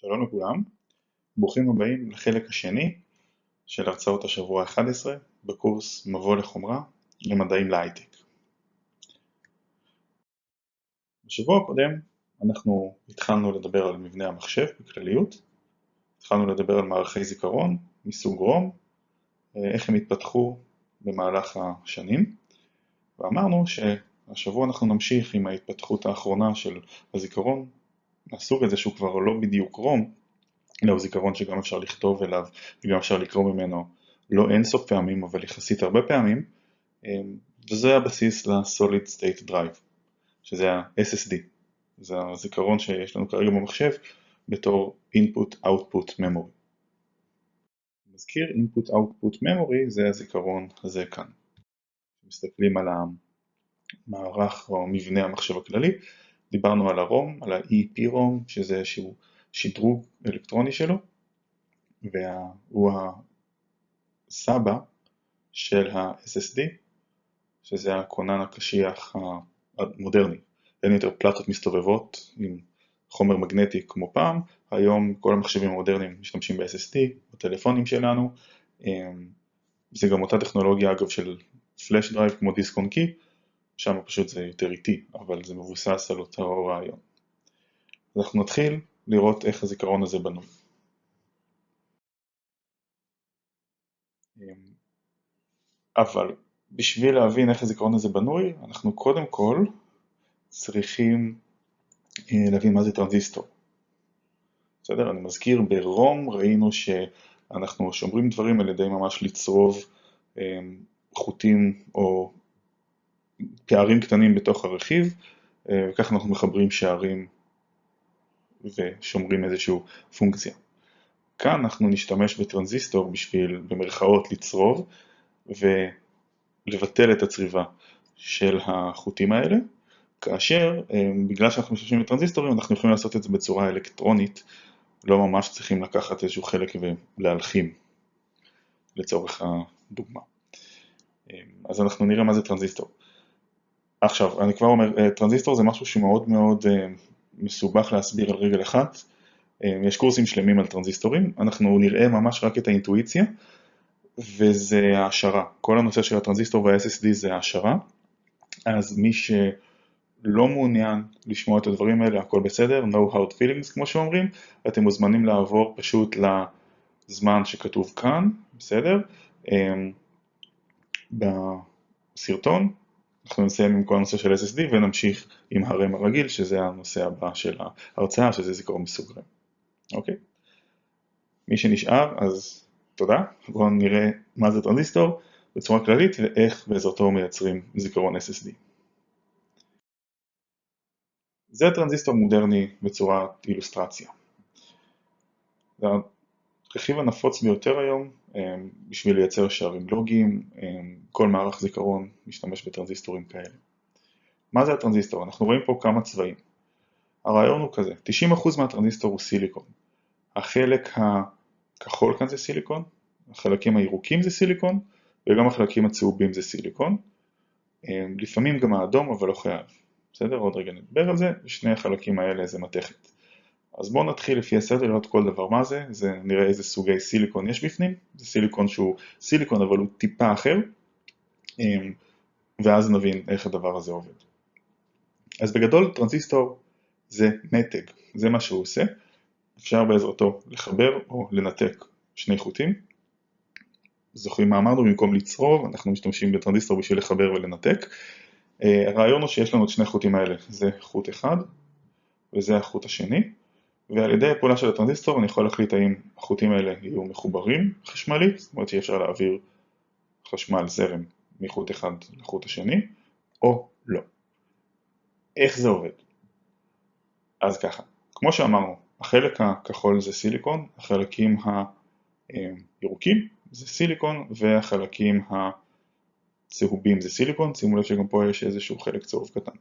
שלום לכולם, ברוכים הבאים לחלק השני של הרצאות השבוע ה-11 בקורס מבוא לחומרה למדעים להייטק. בשבוע הקודם אנחנו התחלנו לדבר על מבנה המחשב בכלליות, התחלנו לדבר על מערכי זיכרון מסוג רום, איך הם התפתחו במהלך השנים, ואמרנו שהשבוע אנחנו נמשיך עם ההתפתחות האחרונה של הזיכרון, מהסוג הזה שהוא כבר לא בדיוק רום, אלא הוא זיכרון שגם אפשר לכתוב אליו וגם אפשר לקרוא ממנו לא אין סוף פעמים אבל יחסית הרבה פעמים, וזה הבסיס ל-Solid State Drive, שזה ה-SSD, זה הזיכרון שיש לנו כרגע במחשב בתור Input-Output Memory. מזכיר Input-Output Memory זה הזיכרון הזה כאן. מסתכלים על המערך או מבנה המחשב הכללי, דיברנו על הרום, על ה-EEPROM, שזה איזשהו שדרוג אלקטרוני שלו, והוא הסבא של ה-SSD, שזה הכונן הקשיח המודרני. אין יותר פלטות מסתובבות עם חומר מגנטי כמו פעם, היום כל המחשבים המודרניים משתמשים ב-SSD, בטלפונים שלנו, זה גם אותה טכנולוגיה אגב של פלאש דרייב כמו דיסק און קי, שם פשוט זה יותר איטי, אבל זה מבוסס על אותו רעיון. אנחנו נתחיל לראות איך הזיכרון הזה בנוי. אבל בשביל להבין איך הזיכרון הזה בנוי, אנחנו קודם כל צריכים להבין מה זה טרנזיסטור. בסדר? אני מזכיר, ברום ראינו שאנחנו שומרים דברים על ידי ממש לצרוב חוטים או פערים קטנים בתוך הרכיב, וכך אנחנו מחברים שערים ושומרים איזושהי פונקציה. כאן אנחנו נשתמש בטרנזיסטור בשביל במרכאות לצרוב ולבטל את הצריבה של החוטים האלה, כאשר בגלל שאנחנו משתמשים בטרנזיסטורים אנחנו יכולים לעשות את זה בצורה אלקטרונית, לא ממש צריכים לקחת איזשהו חלק ולהלחים לצורך הדוגמה. אז אנחנו נראה מה זה טרנזיסטור. עכשיו, אני כבר אומר, טרנזיסטור זה משהו שמאוד מאוד מסובך להסביר על רגל אחת. יש קורסים שלמים על טרנזיסטורים, אנחנו נראה ממש רק את האינטואיציה, וזה ההשערה. כל הנושא של הטרנזיסטור וה-SSD זה ההשערה, אז מי שלא מעוניין לשמוע את הדברים האלה, הכל בסדר, no hard feelings כמו שאומרים, אתם מוזמנים לעבור פשוט לזמן שכתוב כאן, בסדר? בסרטון, אנחנו נסיים עם כל הנושא של SSD ונמשיך עם הרם הרגיל, שזה הנושא הבא של ההרצאה, שזה זיכרון מסוג רם. אוקיי? מי שנשאר, אז תודה. בואו נראה מה זה טרנזיסטור בצורה כללית ואיך בעזרתו מייצרים זיכרון SSD. זה טרנזיסטור מודרני בצורת אילוסטרציה. זה הרכיב הנפוץ ביותר היום בשביל לייצר שערים לוגיים, כל מערך זיכרון משתמש בטרנזיסטורים כאלה. מה זה הטרנזיסטור? אנחנו רואים פה כמה צבעים. הרעיון הוא כזה, 90% מהטרנזיסטור הוא סיליקון. החלק הכחול כאן זה סיליקון, החלקים הירוקים זה סיליקון, וגם החלקים הצהובים זה סיליקון. לפעמים גם האדום, אבל לא חייב. בסדר? עוד רגע נדבר על זה, ושני החלקים האלה זה מתכת. אז בואו נתחיל לפי הסדר לראות כל דבר מה זה, נראה איזה סוגי סיליקון יש בפנים, זה סיליקון שהוא סיליקון אבל הוא טיפה אחר, ואז נבין איך הדבר הזה עובד. אז בגדול טרנזיסטור זה מתג, זה מה שהוא עושה, אפשר בעזרתו לחבר או לנתק שני חוטים. זוכרים מה אמרנו, במקום לצרוב אנחנו משתמשים בטרנזיסטור בשביל לחבר ולנתק. הרעיון הוא שיש לנו את שני חוטים האלה, זה חוט אחד וזה החוט השני, ועל ידי הפעולה של הטרנזיסטור אני יכול להחליט האם החוטים האלה יהיו מחוברים חשמלית, זאת אומרת שאפשר להעביר חשמל זרם מחוט אחד לחוט השני, או לא. איך זה עובד? אז ככה, כמו שאמרנו, החלק הכחול זה סיליקון, החלקים הירוקים זה סיליקון, והחלקים הצהובים זה סיליקון, שימו לב שגם פה יש איזשהו חלק צהוב קטן.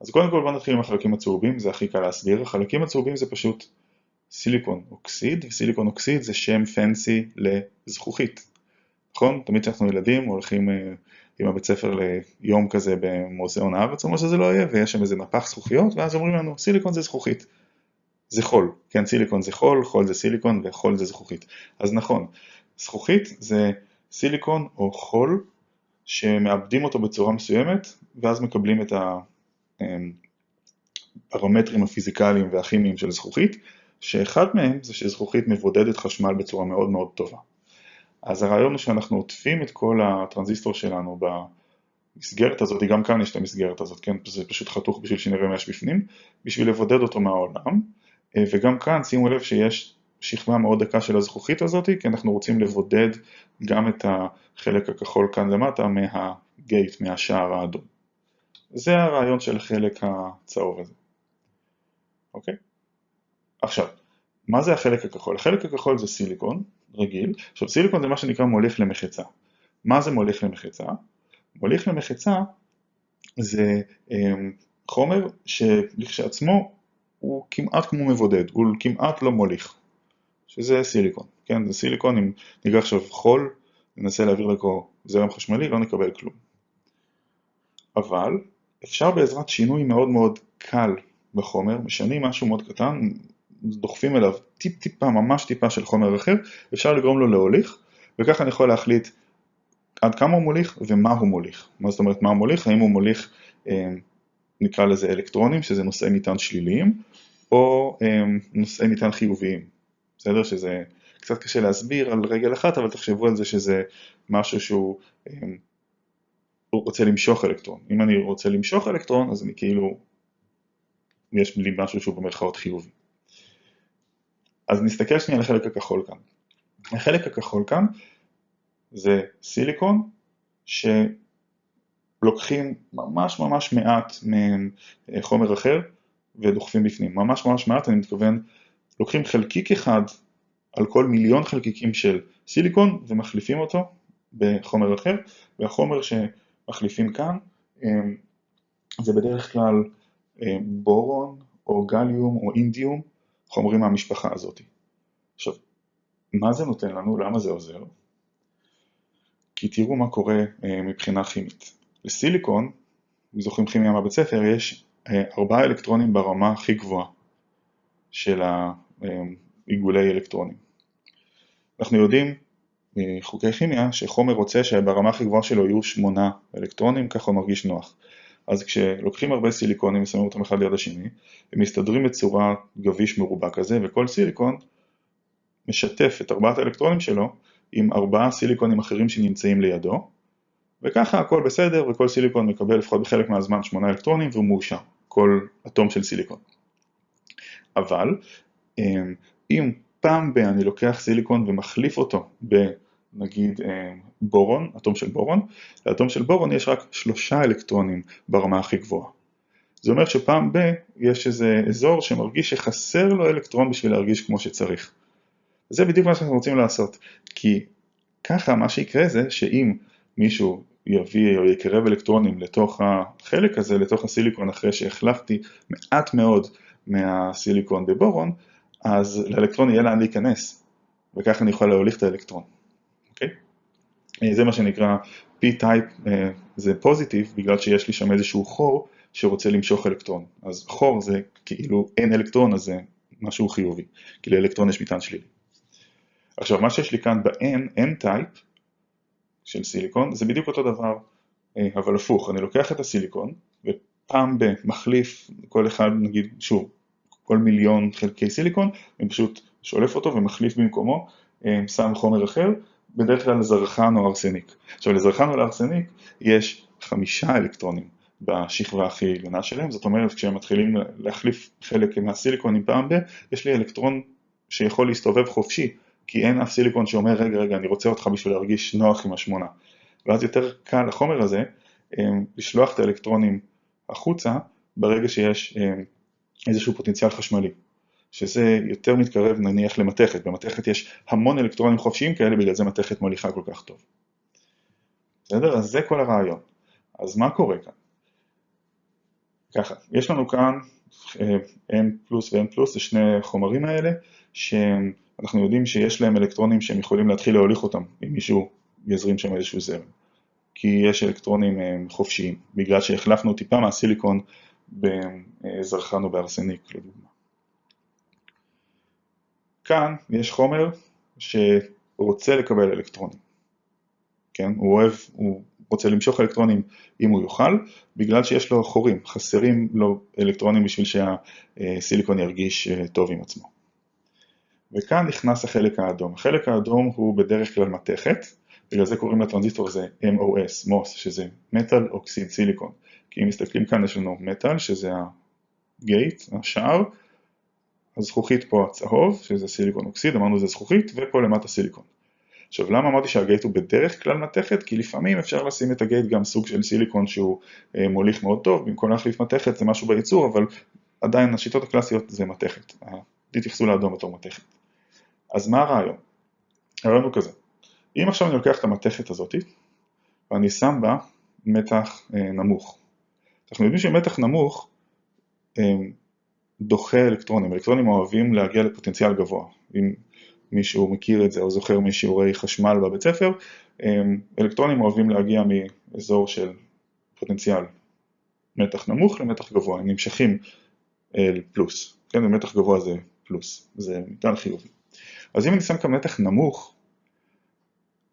אז קודם כל בוא נתחיל עם החלקים הצהובים, זה הכי קל להסביר. החלקים הצהובים זה פשוט סיליקון אוקסיד, וסיליקון אוקסיד זה שם פנסי לזכוכית. נכון? תמיד כשאנחנו ילדים הולכים עם הבית ספר ליום כזה במוזיאון הארץ או מה שזה לא יהיה, ויש שם איזה נפח זכוכיות, ואז אומרים לנו סיליקון זה זכוכית. זה חול, כן, סיליקון זה חול, חול זה סיליקון וחול זה זכוכית. אז נכון, זכוכית זה סיליקון או חול שמאבדים אותו בצורה מסוימת, ואז מקבלים את הפרמטרים הפיזיקליים והכימיים של זכוכית, שאחד מהם זה שזכוכית מבודדת חשמל בצורה מאוד מאוד טובה. אז הרעיון הוא שאנחנו עוטפים את כל הטרנזיסטור שלנו במסגרת הזאת, גם כאן יש את המסגרת הזאת, כן? זה פשוט חתוך בשביל שנראה מה יש בפנים, בשביל לבודד אותו מהעולם, וגם כאן שימו לב שיש שכבה מאוד דקה של הזכוכית הזאת, כי אנחנו רוצים לבודד גם את החלק הכחול כאן למטה מהגייט, מהשער האדום. זה הרעיון של החלק הצהוב הזה. אוקיי? עכשיו, מה זה החלק הכחול? החלק הכחול זה סיליקון רגיל. עכשיו, סיליקון זה מה שנקרא מוליך למחצה. מה זה מוליך למחצה? מוליך למחצה זה חומר שלכשעצמו הוא כמעט כמו מבודד, הוא כמעט לא מוליך, שזה סיליקון. כן, זה סיליקון, אם ניגע עכשיו חול, ננסה להעביר לכו זרם חשמלי, לא נקבל כלום. אבל אפשר בעזרת שינוי מאוד מאוד קל בחומר, משנים משהו מאוד קטן, דוחפים אליו טיפה, ממש טיפה של חומר אחר, אפשר לגרום לו להוליך, וככה אני יכול להחליט עד כמה הוא מוליך ומה הוא מוליך. מה זאת אומרת מה הוא מוליך? האם הוא מוליך, נקרא לזה אלקטרונים, שזה נושאי מטען שליליים, או נושאי מטען חיוביים. בסדר? שזה קצת קשה להסביר על רגל אחת, אבל תחשבו על זה שזה משהו שהוא הוא רוצה למשוך אלקטרון. אם אני רוצה למשוך אלקטרון, אז אני כאילו, יש לי משהו שהוא במרכאות חיובי. אז נסתכל שנייה על החלק הכחול כאן. החלק הכחול כאן זה סיליקון שלוקחים ממש ממש מעט מחומר אחר ודוחפים בפנים. ממש ממש מעט, אני מתכוון, לוקחים חלקיק אחד על כל מיליון חלקיקים של סיליקון ומחליפים אותו בחומר אחר, והחומר שמחליפים כאן זה בדרך כלל בורון או גליום או אינדיום, חומרים מהמשפחה הזאת. עכשיו, מה זה נותן לנו? למה זה עוזר? כי תראו מה קורה מבחינה כימית. לסיליקון, אם זוכרים כימיה מהבית ספר, יש 4 אלקטרונים ברמה הכי גבוהה של העיגולי אלקטרונים. אנחנו יודעים מחוקי כימיה שחומר רוצה שברמה הכי גבוהה שלו יהיו 8 אלקטרונים, ככה הוא מרגיש נוח. אז כשלוקחים הרבה סיליקונים ושמים אותם אחד ליד השני, הם מסתדרים בצורה גביש מרובע כזה, וכל סיליקון משתף את 4 האלקטרונים שלו עם 4 סיליקונים אחרים שנמצאים לידו, וככה הכל בסדר, וכל סיליקון מקבל לפחות בחלק מהזמן 8 אלקטרונים, והוא מאושר, כל אטום של סיליקון. אבל אם פעם אני לוקח סיליקון ומחליף אותו נגיד בורון, אטום של בורון, לאטום של בורון יש רק 3 אלקטרונים ברמה הכי גבוהה. זה אומר שפעם יש איזה אזור שמרגיש שחסר לו אלקטרון בשביל להרגיש כמו שצריך. זה בדיוק מה שאנחנו רוצים לעשות, כי ככה מה שיקרה זה שאם מישהו יביא או יקרב אלקטרונים לתוך החלק הזה, לתוך הסיליקון, אחרי שהחלפתי מעט מאוד מהסיליקון בבורון, אז לאלקטרון יהיה לאן להיכנס, וככה אני יכול להוליך את האלקטרון. אוקיי? זה מה שנקרא P-type, זה פוזיטיב, בגלל שיש לי שם איזשהו חור שרוצה למשוך אלקטרון. אז חור זה כאילו אין אלקטרון, אז זה משהו חיובי, כי לאלקטרון יש מטען שלילי. עכשיו, מה שיש לי כאן ב-N, N-type של סיליקון, זה בדיוק אותו דבר, אבל הפוך. אני לוקח את הסיליקון, ופעם במחליף כל אחד, נגיד, שוב, כל מיליון חלקי סיליקון, אני פשוט שולף אותו ומחליף במקומו, שם חומר אחר, בדרך כלל לזרחן או ארסניק. עכשיו, לזרחן או לארסניק יש 5 אלקטרונים בשכבה הכי עליונה שלהם, זאת אומרת, כשהם מתחילים להחליף חלק מהסיליקונים פעם יש לי אלקטרון שיכול להסתובב חופשי, כי אין אף סיליקון שאומר, רגע, אני רוצה אותך בשביל להרגיש נוח עם 8. ואז יותר קל לחומר הזה לשלוח את האלקטרונים החוצה, ברגע שיש איזשהו פוטנציאל חשמלי, שזה יותר מתקרב נניח למתכת. במתכת יש המון אלקטרונים חופשיים כאלה, בגלל זה מתכת מוליכה כל כך טוב. בסדר? אז זה כל הרעיון. אז מה קורה כאן? ככה, יש לנו כאן N פלוס ו-N פלוס, זה שני חומרים האלה, שאנחנו יודעים שיש להם אלקטרונים שהם יכולים להתחיל להוליך אותם, אם מישהו יזרים שם איזשהו זרם. כי יש אלקטרונים חופשיים, בגלל שהחלפנו טיפה מהסיליקון בזרחן או בארסניק, לדוגמה. כאן יש חומר שרוצה לקבל אלקטרונים, כן? הוא רוצה למשוך אלקטרונים אם הוא יוכל, בגלל שיש לו חורים, חסרים לו אלקטרונים בשביל שהסיליקון ירגיש טוב עם עצמו. וכאן נכנס החלק האדום. החלק האדום הוא בדרך כלל מתכת, בגלל זה קוראים לטרנזיסטור הזה MOS, MOS, שזה מטל אוקסיד סיליקון. כי אם מסתכלים כאן יש לנו מטל, שזה הגייט, השער, הזכוכית פה הצהוב, שזה סיליקון אוקסיד, אמרנו זה זכוכית, ופה למטה סיליקון. עכשיו למה אמרתי שהגייט הוא בדרך כלל מתכת? כי לפעמים אפשר לשים את הגייט גם סוג של סיליקון שהוא מוליך מאוד טוב, במקום להחליף מתכת זה משהו בייצור, אבל עדיין השיטות הקלאסיות זה מתכת, תתייחסו לאדום בתור מתכת. אז מה הרעיון? הרעיון הוא כזה, אם עכשיו אני לוקח את המתכת הזאת, ואני שם בה מתח נמוך. אנחנו יודעים שמתח נמוך דוחה אלקטרונים, אלקטרונים אוהבים להגיע לפוטנציאל גבוה, אם מישהו מכיר את זה או זוכר משיעורי חשמל בבית ספר, אלקטרונים אוהבים להגיע מאזור של פוטנציאל מתח נמוך למתח גבוה, הם נמשכים אל פלוס, כן, ומתח גבוה זה פלוס, זה מטען חיובי. אז אם אני שם כאן מתח נמוך,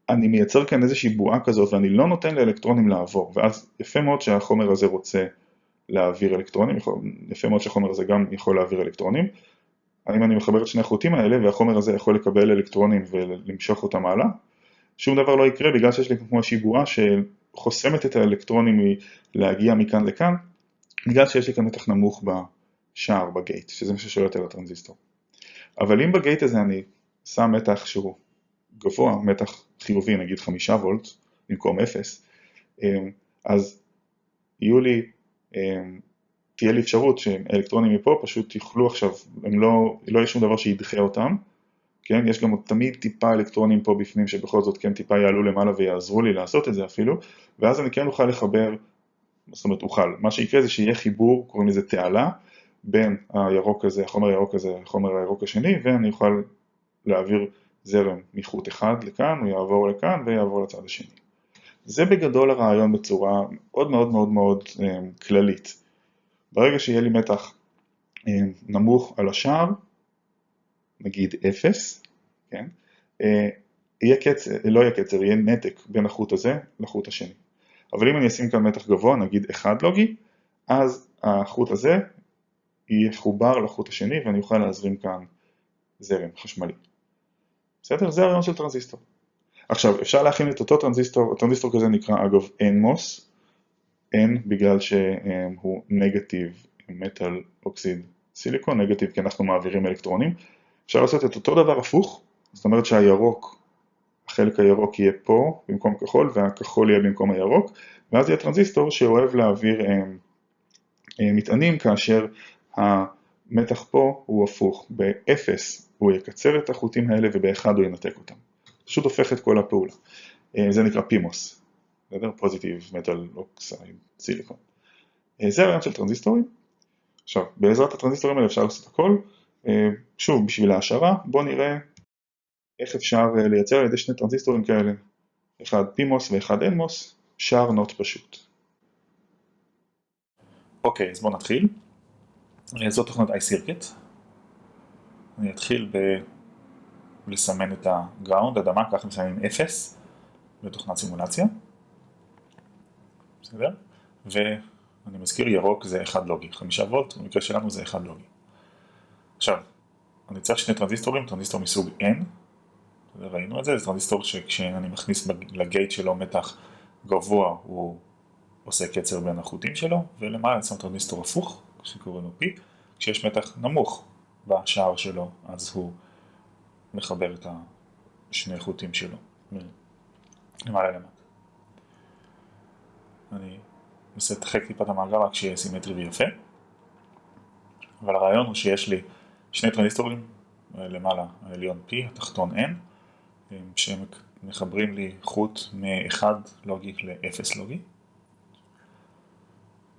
אני מייצר כאן איזושהי בועה כזאת, ואני לא נותן לאלקטרונים לעבור, ואז יפה מאוד שהחומר הזה רוצה להעביר אלקטרונים, יפה מאוד שהחומר הזה גם יכול להעביר אלקטרונים, אם אני מחבר את שני החוטים האלה, והחומר הזה יכול לקבל אלקטרונים ולמשוך אותם הלאה, שום דבר לא יקרה, בגלל שיש לי כמו איזושהי בועה שחוסמת את האלקטרונים להגיע מכאן לכאן, בגלל שיש לי כאן מתח נמוך בשער, בגייט, שזה מה ששולט על הטרנזיסטור. אבל אם בגייט הזה אני שם מתח שהוא גבוה, מתח חיובי, נגיד 5 וולט, במקום 0, אז תהיה לי אפשרות שהאלקטרונים מפה פשוט יוכלו עכשיו, לא יהיה שום דבר שידחה אותם, כן? יש גם תמיד טיפה אלקטרונים פה בפנים שבכל זאת כן טיפה יעלו למעלה ויעזרו לי לעשות את זה אפילו, ואז אני כן אוכל לחבר, זאת אומרת אוכל, מה שיקרה זה שיהיה חיבור, קוראים לזה תעלה, בין הירוק הזה, החומר הירוק הזה, החומר הירוק השני, ואני אוכל להעביר זרם מחוט אחד לכאן, הוא יעבור לכאן ויעבור לצד השני. זה בגדול הרעיון בצורה מאוד מאוד מאוד מאוד כללית. ברגע שיהיה לי מתח נמוך על השער, נגיד 0, כן? יהיה נתק בין החוט הזה לחוט השני. אבל אם אני אשים כאן מתח גבוה, נגיד 1 לוגי, אז החוט הזה יחובר לחוט השני ואני אוכל להזרים כאן זרם חשמלי. בסדר? זה הרעיון של טרנזיסטור. עכשיו, אפשר להכין את אותו טרנזיסטור, הטרנזיסטור כזה נקרא אגב NMOS, N בגלל שהוא נגטיב מטל אוקסיד סיליקון, נגטיב כי אנחנו מעבירים אלקטרונים. אפשר לעשות את אותו דבר הפוך, זאת אומרת שהירוק, החלק הירוק יהיה פה במקום כחול, והכחול יהיה במקום הירוק, ואז יהיה טרנזיסטור שאוהב להעביר מטענים, כאשר המתח פה הוא הפוך, ב-0 הוא יקצר את החוטים האלה, וב-1 הוא ינתק אותם. פשוט הופך את כל הפעולה. זה נקרא PMOS, פוזיטיב מטל אוקסייד סיליקון. זה הרעיון של טרנזיסטורים. עכשיו, בעזרת הטרנזיסטורים האלה אפשר לעשות הכל. שוב, בשביל ההשערה, בואו נראה איך אפשר לייצר על ידי שני טרנזיסטורים כאלה, אחד PMOS ואחד NMOS, שער נוט פשוט. אוקיי, אז בואו נתחיל. זאת תוכנת iCircuit. אני אתחיל לסמן את הגראונד, אדמה, ככה מסמנים 0 בתוכנת סימולציה. בסדר? ואני מזכיר ירוק זה 1 לוגי, 5 וולט, במקרה שלנו זה 1 לוגי. עכשיו, אני צריך שני טרנזיסטורים, טרנזיסטור מסוג N, ראינו את זה, זה טרנזיסטור שכשאני מכניס לגייט שלו מתח גבוה, הוא עושה קצר בין החוטים שלו, ולמעלה אני שם טרנזיסטור הפוך, שקוראים לו P, כשיש מתח נמוך בשער שלו, אז הוא מחבר את שני חוטים שלו, למעלה למטה. אני מסתחק טיפת המעגל רק שיהיה סימטרי ויפה, אבל הרעיון הוא שיש לי שני טרנזיסטורים, למעלה העליון P, התחתון N, שהם מחברים לי חוט מ-1 לוגי ל-0 לוגי.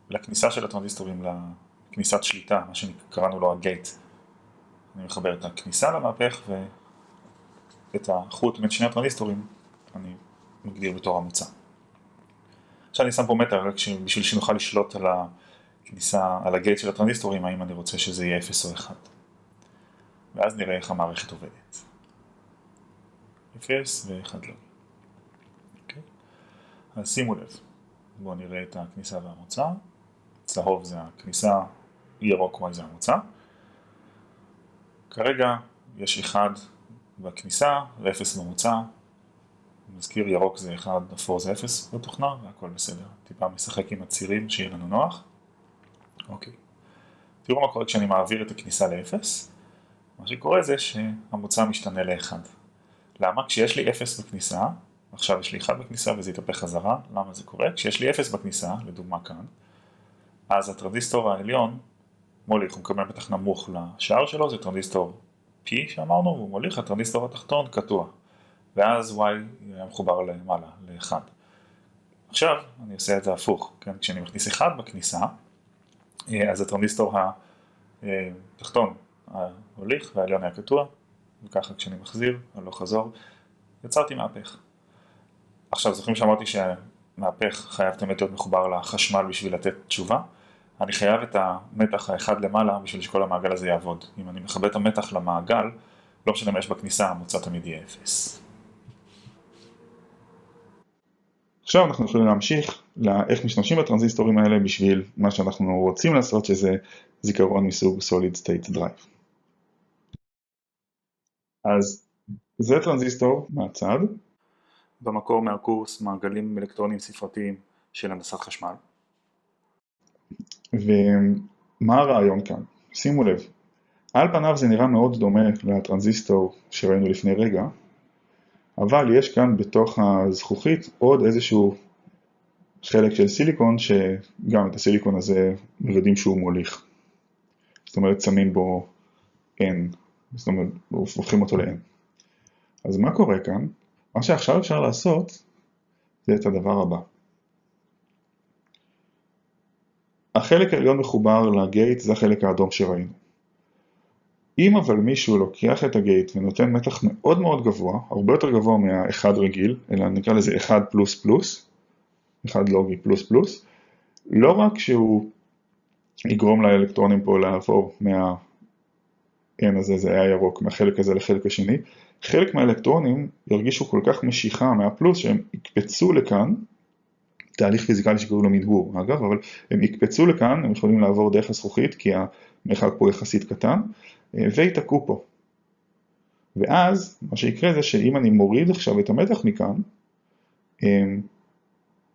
לכניסה של הטרנזיסטורים, לכניסת שליטה, מה שקראנו לו הגייט, אני מחבר את הכניסה למהפך, ואת החוט בין שני הטרנזיסטורים אני מגדיר בתור המוצא. עכשיו אני שם פה מטר רק בשביל שנוכל לשלוט על הכניסה, על הגייט של הטרנזיסטורים, האם אני רוצה שזה יהיה 0 או 1. ואז נראה איך המערכת עובדת. 0 ו-1 לוגי. אוקיי? אז שימו לב, בואו נראה את הכניסה והמוצא. צהוב זה הכניסה, ירוק Y זה המוצא. כרגע יש 1 בכניסה ו-0 במוצא. מזכיר, ירוק זה 1, אפור זה 0 בתוכנה, והכל בסדר. טיפה משחק עם הצירים שיהיה לנו נוח. אוקיי. תראו מה קורה כשאני מעביר את הכניסה ל-0. מה שקורה זה שהמוצא משתנה ל-1. למה? כשיש לי 0 בכניסה, עכשיו יש לי 1 בכניסה וזה יתהפך חזרה. למה זה קורה? כשיש לי 0 בכניסה, לדוגמה כאן, אז הטרנזיסטור העליון מוליך, הוא מקבל מתח נמוך לשער שלו, זה טרנזיסטור P שאמרנו, והוא מוליך, הטרנזיסטור התחתון קטוע. ואז Y היה מחובר למעלה, ל-1. עכשיו אני עושה את זה הפוך, כן? כשאני מכניס 1 בכניסה, אז הטרנזיסטור התחתון הוליך והעליון היה קטוע, וככה כשאני מחזיר, הלוך חזור, יצרתי מהפך. עכשיו זוכרים שאמרתי שהמהפך חייב תמיד להיות מחובר לחשמל בשביל לתת תשובה? אני חייב את המתח האחד למעלה בשביל שכל המעגל הזה יעבוד. אם אני מכבה את המתח למעגל, לא משנה מה יש בכניסה, המוצא תמיד יהיה 0. עכשיו אנחנו יכולים להמשיך לאיך משתמשים בטרנזיסטורים האלה בשביל מה שאנחנו רוצים לעשות, שזה זיכרון מסוג Solid State Drive. אז זה טרנזיסטור מהצד. במקור מהקורס מעגלים אלקטרונים ספרתיים של הנדסת חשמל. ומה הרעיון כאן? שימו לב, על פניו זה נראה מאוד דומה לטרנזיסטור שראינו לפני רגע, אבל יש כאן בתוך הזכוכית עוד איזשהו חלק של סיליקון, שגם את הסיליקון הזה יודעים שהוא מוליך. זאת אומרת, שמים בו N, זאת אומרת, הופכים אותו ל-N. אז מה קורה כאן? מה שעכשיו אפשר לעשות, זה את הדבר הבא. החלק העליון מחובר לגייט, זה החלק האדום שראינו. אם אבל מישהו לוקח את הגייט ונותן מתח מאוד מאוד גבוה, הרבה יותר גבוה מה-1 רגיל, אלא נקרא לזה 1++, 1 לוגי פלוס, לא רק שהוא יגרום לאלקטרונים פה לעבור מה-N הזה, זה היה ירוק, מהחלק הזה לחלק השני, חלק מהאלקטרונים ירגישו כל כך משיכה מהפלוס שהם יקפצו לכאן, תהליך פיזיקלי שקוראים לו מנהור, אגב, אבל הם יקפצו לכאן, הם יכולים לעבור דרך הזכוכית, כי המרחק פה יחסית קטן, ויתקעו פה. ואז, מה שיקרה זה שאם אני מוריד עכשיו את המתח מכאן,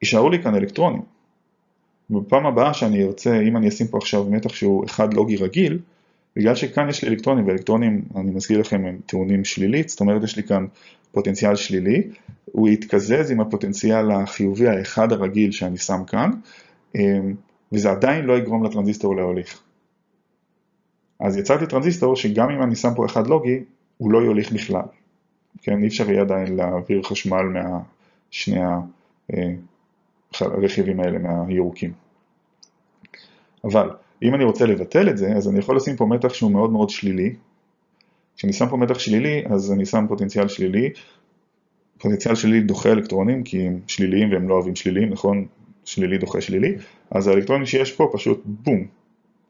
יישארו לי כאן אלקטרונים. ובפעם הבאה שאני ארצה, אם אני אשים פה עכשיו מתח שהוא 1 לוגי רגיל, בגלל שכאן יש לי אלקטרונים, ואלקטרונים, אני מזכיר לכם, הם טעונים שלילית, זאת אומרת יש לי כאן פוטנציאל שלילי, הוא יתקזז עם הפוטנציאל החיובי האחד הרגיל שאני שם כאן, וזה עדיין לא יגרום לטרנזיסטור להוליך. אז יצרתי טרנזיסטור שגם אם אני שם פה 1 לוגי, הוא לא יוליך בכלל. כן, אי אפשר יהיה עדיין להעביר חשמל מהשני הרכיבים האלה, מהירוקים. אבל אם אני רוצה לבטל את זה, אז אני יכול לשים פה מתח שהוא מאוד מאוד שלילי. כשאני שם פה מתח שלילי, אז אני שם פוטנציאל שלילי. פוטנציאל שלילי דוחה אלקטרונים, כי הם שליליים והם לא אוהבים שליליים, נכון? שלילי דוחה שלילי. אז האלקטרונים שיש פה פשוט בום,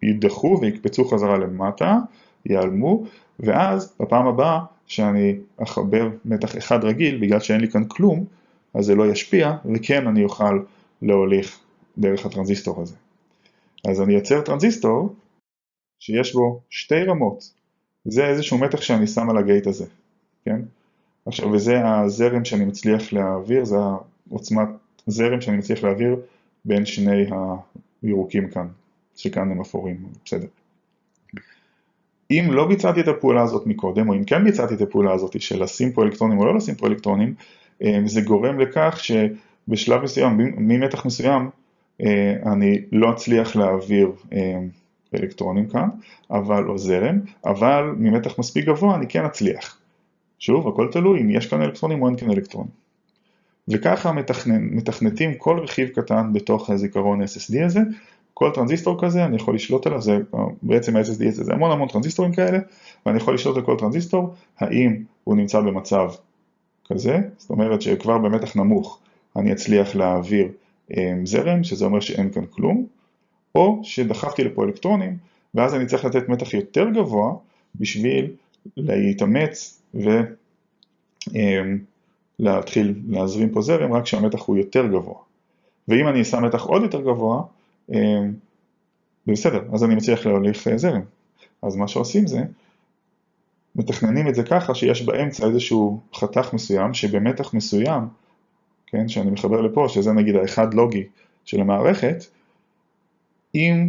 יידחו ויקפצו חזרה למטה, ייעלמו, ואז בפעם הבאה שאני אחבר מתח אחד רגיל, בגלל שאין לי כאן כלום, אז זה לא ישפיע, וכן אני אוכל להוליך דרך הטרנזיסטור הזה. אז אני אייצר טרנזיסטור שיש בו שתי רמות. זה איזשהו מתח שאני שם על הגייט הזה, כן? עכשיו, וזה הזרם שאני מצליח להעביר, זה העוצמת זרם שאני מצליח להעביר בין שני הירוקים כאן, שכאן הם אפורים, בסדר. אם לא ביצעתי את הפעולה הזאת מקודם, או אם כן ביצעתי את הפעולה הזאת של לשים פה אלקטרונים או לא לשים פה אלקטרונים, זה גורם לכך שבשלב מסוים, ממתח מסוים, אני לא אצליח להעביר אלקטרונים כאן, או זרם, אבל ממתח מספיק גבוה אני כן אצליח. שוב, הכל תלוי אם יש כאן אלקטרונים או אין כאן אלקטרונים. וככה מתכנתים כל רכיב קטן בתוך הזיכרון SSD הזה, כל טרנזיסטור כזה אני יכול לשלוט עליו, זה בעצם ה-SSD הזה, זה המון טרנזיסטורים כאלה, ואני יכול לשלוט על כל טרנזיסטור, האם הוא נמצא במצב כזה, זאת אומרת שכבר במתח נמוך אני אצליח להעביר זרם, שזה אומר שאין כאן כלום, או שדחפתי לפה אלקטרונים, ואז אני צריך לתת מתח יותר גבוה בשביל להתאמץ ולהתחיל להזרים פה זרם רק כשהמתח הוא יותר גבוה. ואם אני אשם מתח עוד יותר גבוה, בסדר, אז אני מצליח להוליך זרם. אז מה שעושים זה, מתכננים את זה ככה שיש באמצע איזשהו חתך מסוים, שבמתח מסוים, כן, שאני מחבר לפה, שזה נגיד האחד לוגי של המערכת, אם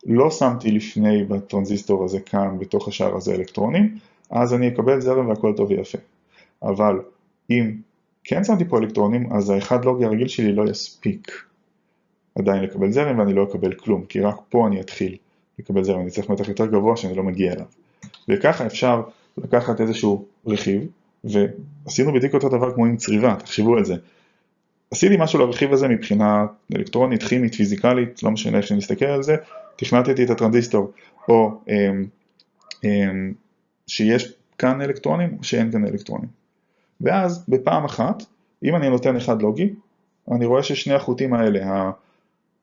לא שמתי לפני בטרנזיסטור הזה כאן, בתוך השאר הזה אלקטרונים, אז אני אקבל זרם והכל טוב ויפה. אבל אם כן שמתי פה אלקטרונים, אז האחד לוגי הרגיל שלי לא יספיק עדיין לקבל זרם ואני לא אקבל כלום, כי רק פה אני אתחיל לקבל זרם, אני צריך מתח יותר גבוה שאני לא מגיע אליו. וככה אפשר לקחת איזשהו רכיב, ועשינו בדיוק אותו דבר כמו עם צריבה, תחשבו על זה. עשיתי משהו לרכיב הזה מבחינה אלקטרונית, כימית, פיזיקלית, לא משנה איך שנסתכל על זה, תכנתתי את הטרנזיסטור, או שיש כאן אלקטרונים, או שאין כאן אלקטרונים. ואז בפעם אחת, אם אני נותן אחד לוגי, אני רואה ששני החוטים האלה,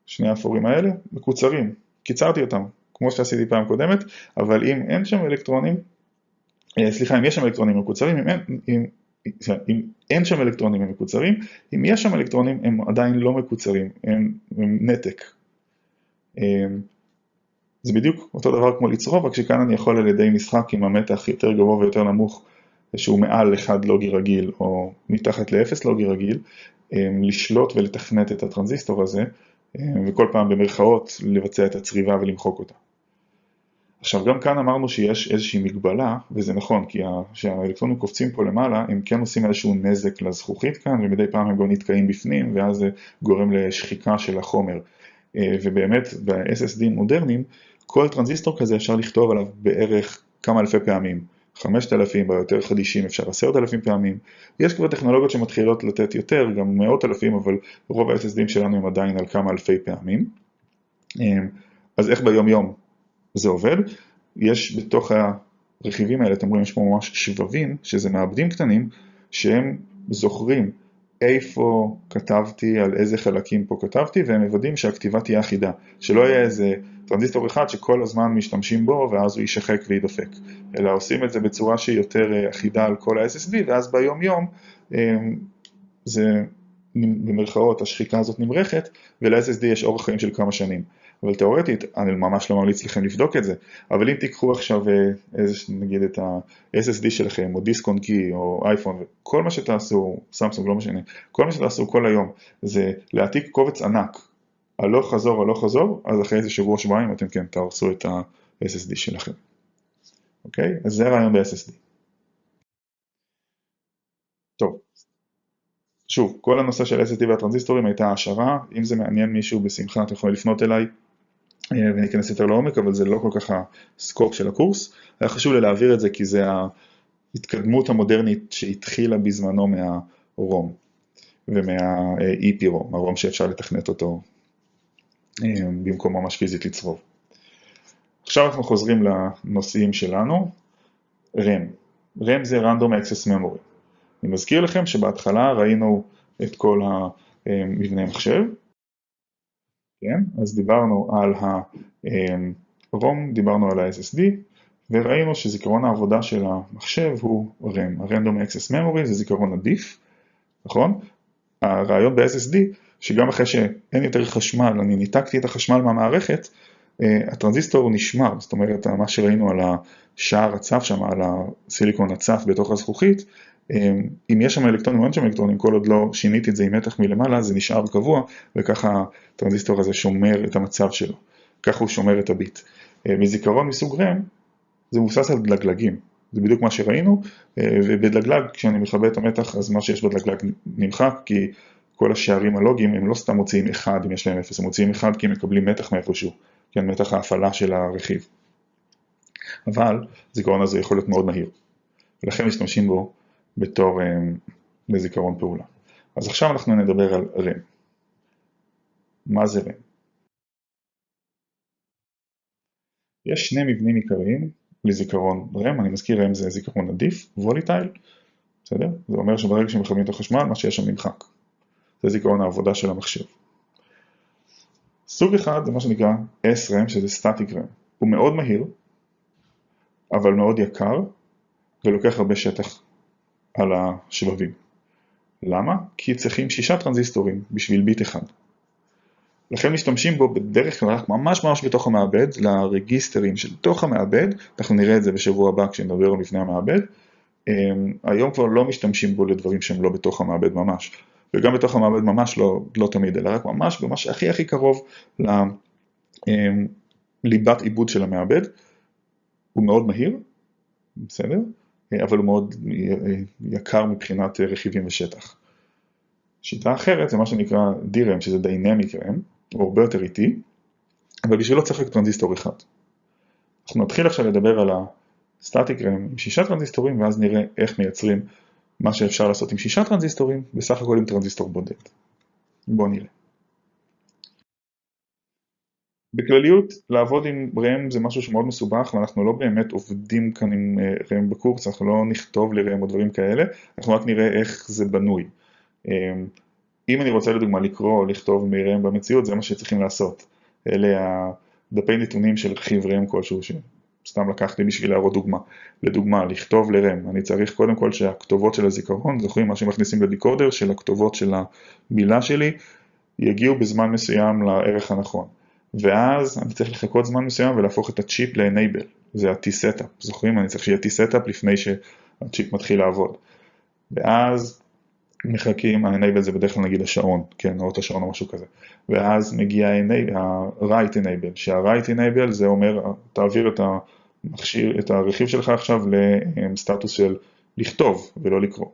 שני האפורים האלה, מקוצרים, קיצרתי אותם, כמו שעשיתי פעם קודמת, אבל אם אין שם אלקטרונים, סליחה, אם יש שם אלקטרונים מקוצרים, אם אין שם אלקטרונים הם מקוצרים, אם יש שם אלקטרונים הם עדיין לא מקוצרים, הם נתק. זה בדיוק אותו דבר כמו לצרוב, רק שכאן אני יכול על ידי משחק עם המתח יותר גבוה ויותר נמוך, שהוא מעל 1 לוגי רגיל או מתחת ל-0 לוגי רגיל, לשלוט ולתכנת את הטרנזיסטור הזה, וכל פעם במרכאות לבצע את הצריבה ולמחוק אותה. עכשיו גם כאן אמרנו שיש איזושהי מגבלה, וזה נכון, כי כשהאלקטרונים קופצים פה למעלה, הם כן עושים איזשהו נזק לזכוכית כאן, ומדי פעם הם גם נתקעים בפנים, ואז זה גורם לשחיקה של החומר. ובאמת ב-SSD מודרניים, כל טרנזיסטור כזה אפשר לכתוב עליו בערך כמה אלפי פעמים. 5,000, ביותר חדישים אפשר 10,000 פעמים. יש כבר טכנולוגיות שמתחילות לתת יותר, גם 100,000, אבל רוב ה-SSDים שלנו הם עדיין על כמה אלפי פעמים. אז איך ביום יום זה עובד? יש בתוך הרכיבים האלה, אתם רואים, יש פה ממש שבבים, שזה מעבדים קטנים, שהם זוכרים איפה כתבתי, על איזה חלקים פה כתבתי, והם מוודאים שהכתיבה תהיה אחידה, שלא יהיה איזה טרנזיסטור אחד שכל הזמן משתמשים בו, ואז הוא יישחק וידופק, אלא עושים את זה בצורה שהיא יותר אחידה על כל ה-SSD, ואז ביום יום זה במרכאות השחיקה הזאת נמרחת, ול-SSD יש אורך חיים של כמה שנים. אבל תיאורטית, אני ממש לא ממליץ לכם לבדוק את זה, אבל אם תיקחו עכשיו נגיד את ה-SSD שלכם, או דיסק און קי, או אייפון, כל מה שתעשו, סמסונג, לא משנה, כל מה שתעשו כל היום, זה להעתיק קובץ ענק, הלוך חזור, אז אחרי איזה שבוע-שבועיים אתם כן תהרסו את ה-SSD שלכם. אוקיי? אז זה הרעיון ב-SSD. טוב. שוב, כל הנושא של SSD והטרנזיסטורים הייתה השערה, אם זה מעניין מישהו בשמחה, אתם יכולים לפנות אליי וניכנס יותר לעומק, אבל זה לא כל כך הסקופ של הקורס. היה חשוב לי להעביר את זה כי זה ההתקדמות המודרנית שהתחילה בזמנו מהרום ומה-EPROM, הרום שאפשר לתכנת אותו במקום ממש פיזית לצרוב. עכשיו אנחנו חוזרים לנושאים שלנו. RAM זה Random Access Memory. אני מזכיר לכם שבהתחלה ראינו את כל המבנה מחשב, כן? אז דיברנו על ה-ROM, דיברנו על ה-SSD, וראינו שזיכרון העבודה של המחשב הוא RAM. ה-Random Access Memory זה זיכרון עדיף, נכון? הרעיון ב-SSD, שגם אחרי שאין יותר חשמל, אני ניתקתי את החשמל מהמערכת, הטרנזיסטור נשמר, זאת אומרת, מה שראינו על השער הצף שם, על הסיליקון הצף בתוך הזכוכית, אם יש שם אלקטרונים או אין שם אלקטרונים, כל עוד לא שיניתי את זה עם מתח מלמעלה, זה נשאר קבוע, וככה הטרנזיסטור הזה שומר את המצב שלו, ככה הוא שומר את הביט. בזיכרון מסוג RAM, זה מבוסס על דלגלגים, זה בדיוק מה שראינו, ובדלגלג, כשאני מכבה את המתח, אז מה שיש בדלגלג נמחק, כי כל השערים הלוגיים הם לא סתם מוציאים 1 אם יש להם 0, הם מוציאים 1 כי הם מקבלים מתח מאיפשהו, כן, מתח ההפעלה של הרכיב. אבל זיכרון הזה יכול להיות מאוד מהיר, ולכן משתמשים בו בתור לזיכרון פעולה. אז עכשיו אנחנו נדבר על RAM. מה זה RAM? יש שני מבנים עיקריים לזיכרון RAM, אני מזכיר RAM זה זיכרון עדיף, ווליטייל, בסדר? זה אומר שברגע שמכבים את החשמל, מה שיש שם נמחק. זה זיכרון העבודה של המחשב. סוג אחד זה מה שנקרא SRAM, שזה Static RAM. הוא מאוד מהיר, אבל מאוד יקר, ולוקח הרבה שטח על השבבים. למה? כי צריכים 6 טרנזיסטורים בשביל ביט אחד. לכן משתמשים בו בדרך כלל רק ממש בתוך המעבד, לרגיסטרים של תוך המעבד, אנחנו נראה את זה בשבוע הבא כשנדבר על מבנה המעבד. היום כבר לא משתמשים בו לדברים שהם לא בתוך המעבד ממש, וגם בתוך המעבד ממש לא תמיד, אלא רק ממש הכי קרוב לליבת עיבוד של המעבד. הוא מאוד מהיר, בסדר? אבל הוא מאוד יקר מבחינת רכיבים ושטח. שיטה אחרת זה מה שנקרא DRAM, שזה Dynamic RAM, הוא הרבה יותר איטי, אבל בשבילו צריך רק טרנזיסטור אחד. אנחנו נתחיל עכשיו לדבר על ה-Static RAM עם 6 טרנזיסטורים, ואז נראה איך מייצרים מה שאפשר לעשות עם 6 טרנזיסטורים, בסך הכל עם טרנזיסטור בודד. בואו נראה. בכלליות, לעבוד עם RAM זה משהו שמאוד מסובך, ואנחנו לא באמת עובדים כאן עם RAM בקורס, אנחנו לא נכתוב ל-RAM או דברים כאלה, אנחנו רק נראה איך זה בנוי. אם אני רוצה לדוגמה לקרוא או לכתוב מ-RAM במציאות, זה מה שצריכים לעשות. אלה הדפי נתונים של רכיב RAM כלשהו, שסתם לקחתי בשביל להראות דוגמה. לדוגמה, לכתוב ל-RAM, אני צריך קודם כל שהכתובות של הזיכרון, זוכרים מה שמכניסים לדיקודר, של הכתובות של המילה שלי, יגיעו בזמן מסוים לערך הנכון. ואז אני צריך לחכות זמן מסוים ולהפוך את הצ'יפ ל-enable, זה ה-T-Setup, זוכרים? אני צריך שיהיה T-Setup לפני שהצ'יפ מתחיל לעבוד. ואז מחכים, ה-enable זה בדרך כלל נגיד השעון, כן, או את השעון או משהו כזה. ואז מגיע ה-write enable, שה-write enable זה אומר, תעביר את הרכיב שלך עכשיו לסטטוס של לכתוב ולא לקרוא.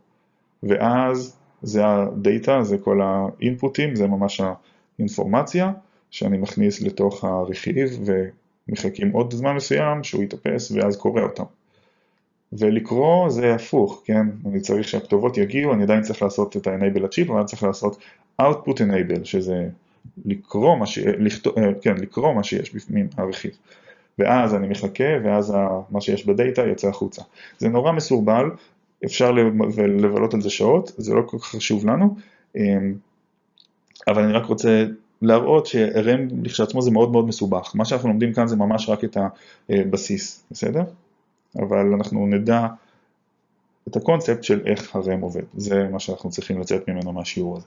ואז זה הדאטה, זה כל האינפוטים, זה ממש האינפורמציה שאני מכניס לתוך הרכיב ומחכים עוד זמן מסוים שהוא יתאפס ואז קורא אותם. ולקרוא זה הפוך, כן? אני צריך שהכתובות יגיעו, אני עדיין צריך לעשות את ה-enable לצ'יפ, אבל אני צריך לעשות output enable, שזה לקרוא מה שיש בפנים הרכיב. ואז אני מחכה, ואז מה שיש בדאטה יוצא החוצה. זה נורא מסורבל, אפשר לבלות על זה שעות, זה לא כל כך חשוב לנו, אבל אני רק רוצה להראות ש-RAM לכשעצמו זה מאוד מסובך. מה שאנחנו לומדים כאן זה ממש רק את הבסיס, בסדר? אבל אנחנו נדע את הקונספט של איך ה-RAM עובד. זה מה שאנחנו צריכים לצאת ממנו מהשיעור הזה.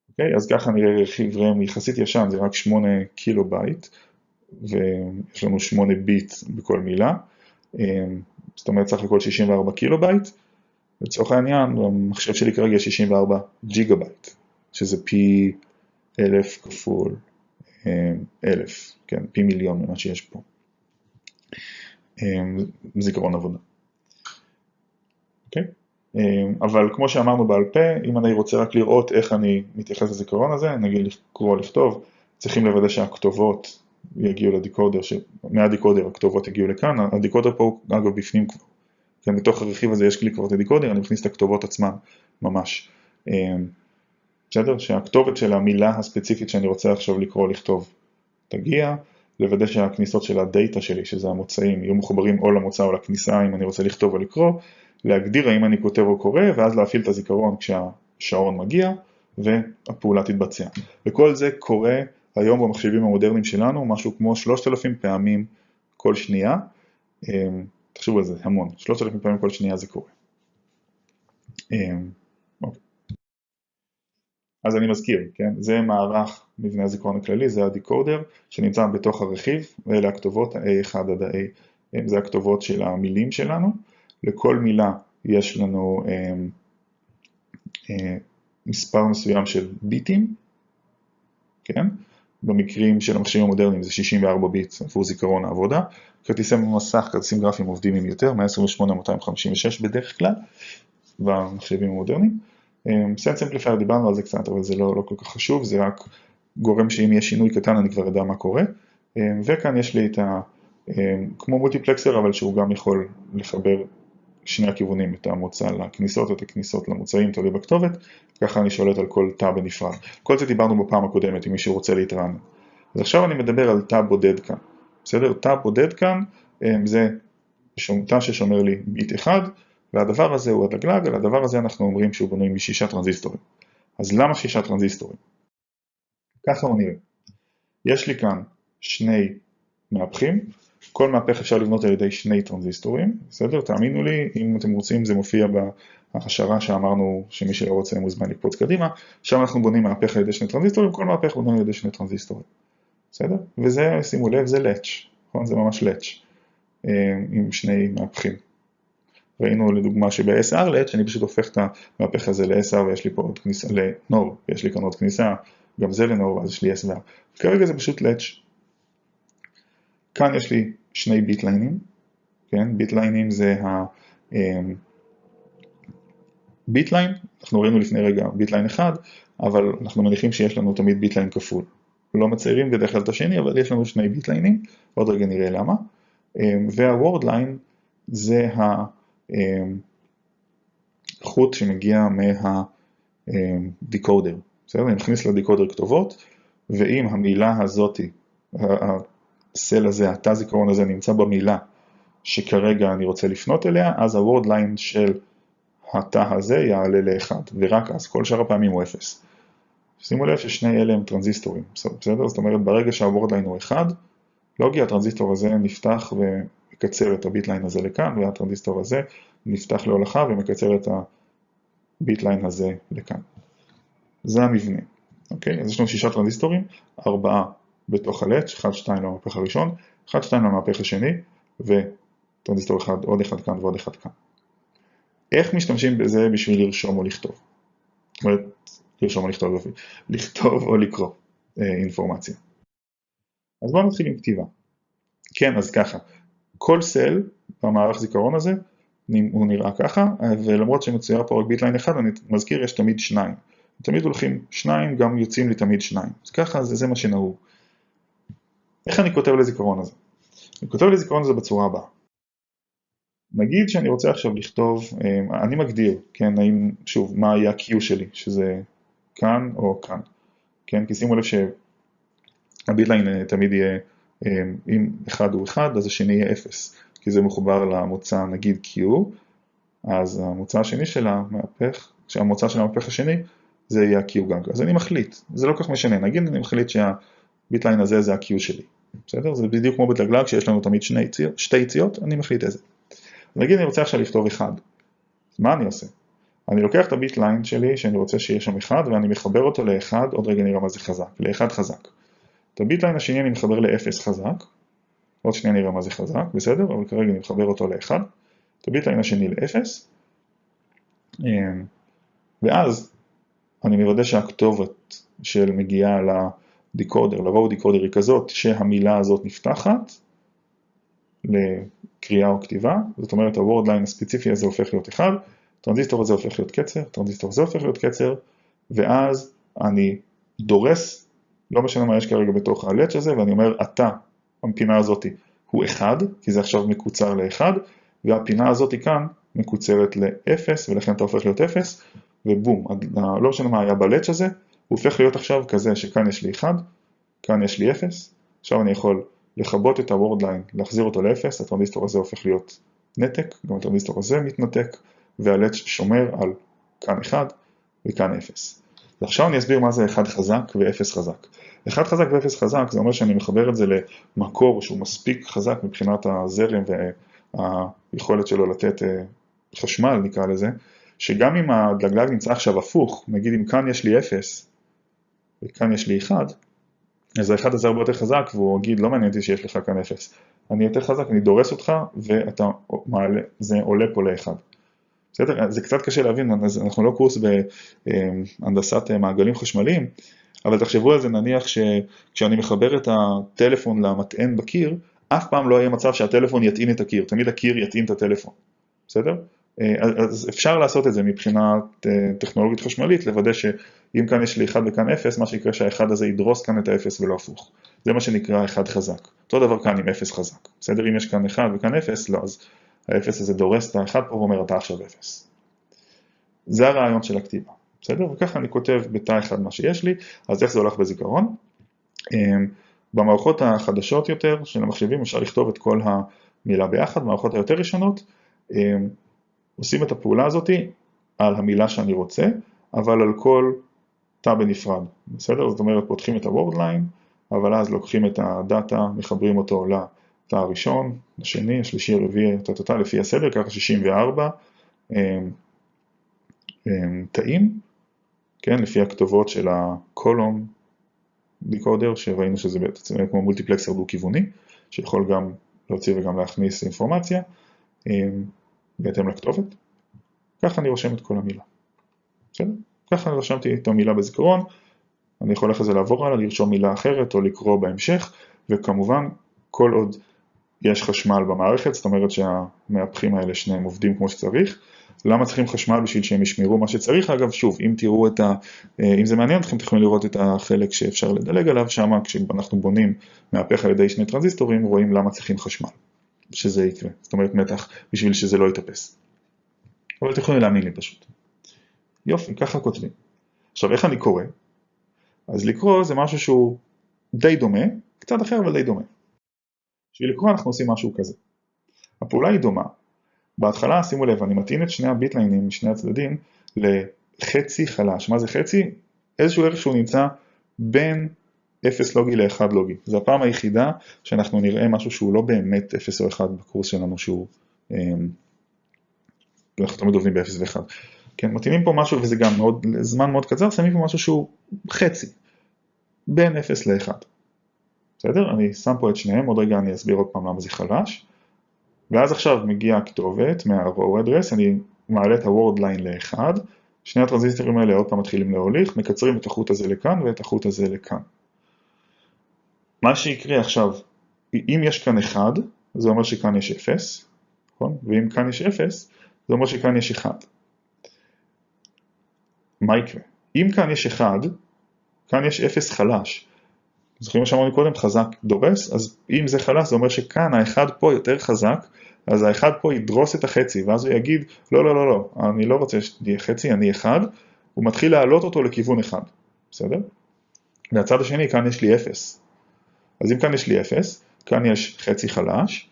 אוקיי, אז ככה נראה רכיב RAM יחסית ישן, זה רק 8 קילובייט, ויש לנו 8 ביט בכל מילה. זאת אומרת, סך הכל 64 קילובייט. לצורך העניין, המחשב שלי כרגע 64 ג'יגבייט, שזה פי 1000 כפול 1000, כן, פי מיליון ממה שיש פה. זיכרון עבודה. אוקיי? אבל כמו שאמרנו בעל פה, אם אני רוצה רק לראות איך אני מתייחס לזיכרון הזה, נגיד לקרוא לכתוב, צריכים לוודא שהכתובות יגיעו לדיקודר, מהדיקודר הכתובות יגיעו לכאן, הדיקודר פה אגב בפנים כבר. כן, בתוך הרכיב הזה יש לי כבר את הדיקודר, אני מכניס את הכתובות עצמן ממש. בסדר? שהכתובת של המילה הספציפית שאני רוצה עכשיו לקרוא לכתוב תגיע, לוודא שהכניסות של הדאטה שלי, שזה המוצאים, יהיו מחוברים או למוצא או לכניסה אם אני רוצה לכתוב או לקרוא, להגדיר האם אני כותב או קורא, ואז להפעיל את הזיכרון כשהשעון מגיע, והפעולה תתבצע. וכל זה קורה היום במחשבים המודרניים שלנו, משהו כמו 3,000 פעמים כל שנייה, תחשבו על זה, המון, 3,000 פעמים כל שנייה זה קורה. אוקיי. אז אני מזכיר, כן? זה מערך מבנה הזיכרון הכללי, זה הדיקודר שנמצא בתוך הרכיב, ואלה הכתובות ה-A1 עד ה-A, זה הכתובות של המילים שלנו. לכל מילה יש לנו מספר מסוים של ביטים, כן? במקרים של המחשבים המודרניים זה 64 ביט עבור זיכרון העבודה. כרטיסי מסך, כרטיסים גרפיים עובדים עם יותר, 128, 256 בדרך כלל, במחשבים המודרניים. סנס אמפליפייר, דיברנו על זה קצת, אבל זה לא כל כך חשוב, זה רק גורם שאם יש שינוי קטן אני כבר יודע מה קורה. וכאן יש לי את כמו מולטיפלקסר, אבל שהוא גם יכול לחבר שני הכיוונים, את המוצא לכניסות, את הכניסות למוצאים, תלוי בכתובת, ככה אני שולט על כל תא בנפרד. כל זה דיברנו בפעם הקודמת, אם מישהו רוצה להתרענן. אז עכשיו אני מדבר על תא בודד כאן. בסדר? תא בודד כאן, זה תא ששומר לי ביט אחד, והדבר הזה הוא הדגלג, ולדבר הזה אנחנו אומרים שהוא בנוי מ6 טרנזיסטורים. אז למה 6 טרנזיסטורים? ככה הוא נראה. יש לי כאן שני מהפכים, כל מהפך אפשר לבנות על ידי שני טרנזיסטורים, בסדר? תאמינו לי, אם אתם רוצים זה מופיע בהשערה שאמרנו שמי שלא רוצה מוזמן לקפוץ קדימה, שם אנחנו בונים מהפך על ידי שני טרנזיסטורים, כל מהפך בונים על ידי שני טרנזיסטורים, בסדר? וזה, שימו לב, זה לאץ', נכון? זה ממש לאץ' עם שני מהפכים. ראינו לדוגמה שב-SR לאץ' אני פשוט הופך את המהפך הזה ל-SR ויש לי פה עוד כניסה לנור, ויש לי כאן עוד כניסה, גם זה לנור, ואז יש לי SR. כרגע זה פשוט לאץ'. כאן יש לי שני ביט ליינים, כן? ביט ליינים זה ביט ליין, אנחנו ראינו לפני רגע ביט ליין אחד, אבל אנחנו מניחים שיש לנו תמיד ביט ליין כפול. לא מציירים בדרך כלל את השני, אבל יש לנו שני ביט ליינים, עוד רגע נראה למה. והוורד ליין זה החוט שמגיע מהדיקודר. בסדר? אני מכניס לדיקודר כתובות, ואם המילה הזאת, הסל הזה, התא זיכרון הזה נמצא במילה שכרגע אני רוצה לפנות אליה, אז הוורד ליין של התא הזה יעלה ל-1, ורק אז כל שאר הפעמים הוא 0. שימו לב ששני אלה הם טרנזיסטורים, בסדר? זאת אומרת, ברגע שהוורד ליין הוא 1, לוגי הטרנזיסטור הזה נפתח ומקצר את הביט ליין הזה לכאן, והטרנזיסטור הזה נפתח להולכה ומקצר את הביט ליין הזה לכאן. זה המבנה, אוקיי? אז יש לנו 6 טרנזיסטורים, 4 בתוך הלאץ', 1, 2 למהפך הראשון, 1, 2 למהפך השני, וטרנזיסטור אחד, עוד אחד כאן ועוד אחד כאן. איך משתמשים בזה בשביל לרשום או לכתוב? זאת אומרת, לרשום או לכתוב, לכתוב או לקרוא אינפורמציה. אז בואו נתחיל עם כתיבה. כן, אז ככה, כל סל במערך זיכרון הזה, הוא נראה ככה, ולמרות שמצויר פה רק ביט ליין אחד, אני מזכיר, יש תמיד 2. תמיד הולכים 2, גם יוצאים לי תמיד 2. אז ככה, זה מה שנהוג. איך אני כותב לזיכרון הזה? אני כותב לזיכרון הזה בצורה הבאה. נגיד שאני רוצה עכשיו לכתוב, אני מגדיר, כן, האם, שוב, מה היה ה-Q שלי, שזה כאן או כאן, כן, כי שימו לב שהביט ליין תמיד יהיה, אם אחד הוא 1, אז השני יהיה 0, כי זה מחובר למוצא, נגיד Q, אז המוצא השני של המהפך, כשהמוצא של המהפך השני, זה יהיה ה-Q גם, אז אני מחליט, זה לא כך משנה, נגיד אני מחליט שהביט ליין הזה זה ה-Q שלי, בסדר? זה בדיוק כמו בלגלג, שיש לנו תמיד שתי יציאות, אני מחליט איזה. נגיד אני רוצה עכשיו לכתוב 1, מה אני עושה? אני לוקח את הביט ליין שלי שאני רוצה שיהיה שם 1 ואני מחבר אותו ל-1, עוד רגע נראה מה זה חזק, ל-1 חזק. את הביט ליין השני אני מחבר ל-0 חזק, עוד שנייה נראה מה זה חזק, בסדר? אבל כרגע אני מחבר אותו ל-1, את הביט ליין השני ל-0, ואז אני מוודא שהכתובת של מגיעה לדיקודר, לרואו דיקודר היא כזאת שהמילה הזאת נפתחת, לקריאה או כתיבה, זאת אומרת הוורד ליין הספציפי הזה הופך להיות 1, הטרנזיסטור הזה הופך להיות קצר, הטרנזיסטור הזה הופך להיות קצר, ואז אני דורס, לא משנה מה יש כרגע בתוך הלאץ' הזה, ואני אומר, אתה, הפינה הזאת הוא 1, כי זה עכשיו מקוצר ל-1, והפינה הזאת כאן מקוצרת ל-0, ולכן אתה הופך להיות 0, ובום, לא משנה מה היה בלאץ' הזה, הוא הופך להיות עכשיו כזה שכאן יש לי 1, כאן יש לי 0, עכשיו אני יכול לכבות את הוורד ליין, להחזיר אותו ל-0, הטרנזיסטור הזה הופך להיות נתק, גם הטרנזיסטור הזה מתנתק, והלאץ' שומר על כאן 1 וכאן 0. ועכשיו אני אסביר מה זה 1 חזק ו-0 חזק. 1 חזק ו-0 חזק זה אומר שאני מחבר את זה למקור שהוא מספיק חזק מבחינת הזרם והיכולת שלו לתת חשמל נקרא לזה, שגם אם הדלגלג נמצא עכשיו הפוך, נגיד אם כאן יש לי 0 וכאן יש לי 1, אז האחד הזה הרבה יותר חזק, והוא יגיד, לא מעניין אותי שיש לך כאן 0. אני יותר חזק, אני דורס אותך, ואתה מעלה, זה עולה פה ל-1. בסדר? זה קצת קשה להבין, אנחנו לא קורס בהנדסת מעגלים חשמליים, אבל תחשבו על זה, נניח שכשאני מחבר את הטלפון למטען בקיר, אף פעם לא יהיה מצב שהטלפון יטעין את הקיר, תמיד הקיר יטעין את הטלפון. בסדר? אז אפשר לעשות את זה מבחינה טכנולוגית חשמלית, לוודא שאם כאן יש לי 1 וכאן 0, מה שיקרה שהאחד הזה ידרוס כאן את ה-0 ולא הפוך. זה מה שנקרא 1 חזק. אותו דבר כאן עם 0 חזק. בסדר? אם יש כאן 1 וכאן 0, לא, אז ה-0 הזה דורס את ה-1 פה ואומר, אתה עכשיו 0. זה הרעיון של הכתיבה. בסדר? וככה אני כותב בתא אחד מה שיש לי, אז איך זה הולך בזיכרון? במערכות החדשות יותר של המחשבים אפשר לכתוב את כל המילה ביחד, במערכות היותר ראשונות, עושים את הפעולה הזאת על המילה שאני רוצה, אבל על כל תא בנפרד, בסדר? זאת אומרת, פותחים את הוורד ליין, אבל אז לוקחים את הדאטה, מחברים אותו תא הראשון, השני, השלישי, הרביעי, לפי הסדר, ככה 64 תאים, כן, לפי הכתובות של הקולום דיקודר, שראינו שזה בעצם כמו מולטיפלקסר דו-כיווני, שיכול גם להוציא וגם להכניס אינפורמציה, בהתאם לכתובת. ככה אני רושם את כל המילה. בסדר? ככה אני רשמתי את המילה בזיכרון, אני יכול אחרי זה לעבור הלאה, לרשום מילה אחרת או לקרוא בהמשך, וכמובן, כל עוד יש חשמל במערכת, זאת אומרת שהמהפכים האלה שניהם עובדים כמו שצריך. למה צריכים חשמל? בשביל שהם ישמרו מה שצריך. אגב, שוב, אם תראו אם זה מעניין אתכם, תוכלו לראות את החלק שאפשר לדלג עליו, שם כשאנחנו בונים מהפך על ידי שני טרנזיסטורים, רואים למה צריכים חשמל, שזה יקרה. זאת אומרת מתח, בשביל שזה לא יתאפס. אבל תוכלו להאמין לי פשוט. יופי, ככה כותבים. עכשיו, איך אני קורא? אז לקרוא זה משהו שהוא די דומה, קצת אחר אבל די דומה. בשביל לקרוא אנחנו עושים משהו כזה. הפעולה היא דומה. בהתחלה, שימו לב, אני מטעין את שני הביטליינים משני הצדדים לחצי חלש. מה זה חצי? איזשהו ערך שהוא נמצא בין 0 לוגי ל-1 לוגי. זו הפעם היחידה שאנחנו נראה משהו שהוא לא באמת 0 או 1 בקורס שלנו, שהוא אנחנו תמיד עובדים ב-0 ו-1. כן, מטעינים פה משהו, וזה גם זמן מאוד קצר, שמים פה משהו שהוא חצי, בין 0 ל-1. בסדר? אני שם פה את שניהם, עוד רגע אני אסביר עוד פעם למה זה חלש. ואז עכשיו מגיעה הכתובת מה-row address, אני מעלה את ה-word line ל-1, שני הטרנזיסטורים האלה עוד פעם מתחילים להוליך, מקצרים את החוט הזה לכאן ואת החוט הזה לכאן. מה שיקרה עכשיו, אם יש כאן 1, זה אומר שכאן יש 0, נכון? ואם כאן יש 0, זה אומר שכאן יש 1. מה יקרה? אם כאן יש 1, כאן יש 0 חלש. זוכרים מה שאמרנו קודם, חזק דורס, אז אם זה חלש, זה אומר שכאן האחד פה יותר חזק, אז האחד פה ידרוס את החצי, ואז הוא יגיד, לא, לא, לא, לא, אני לא רוצה שתהיה חצי, אני 1, הוא מתחיל להעלות אותו לכיוון 1, בסדר? והצד השני, כאן יש לי 0. אז אם כאן יש לי 0, כאן יש חצי חלש,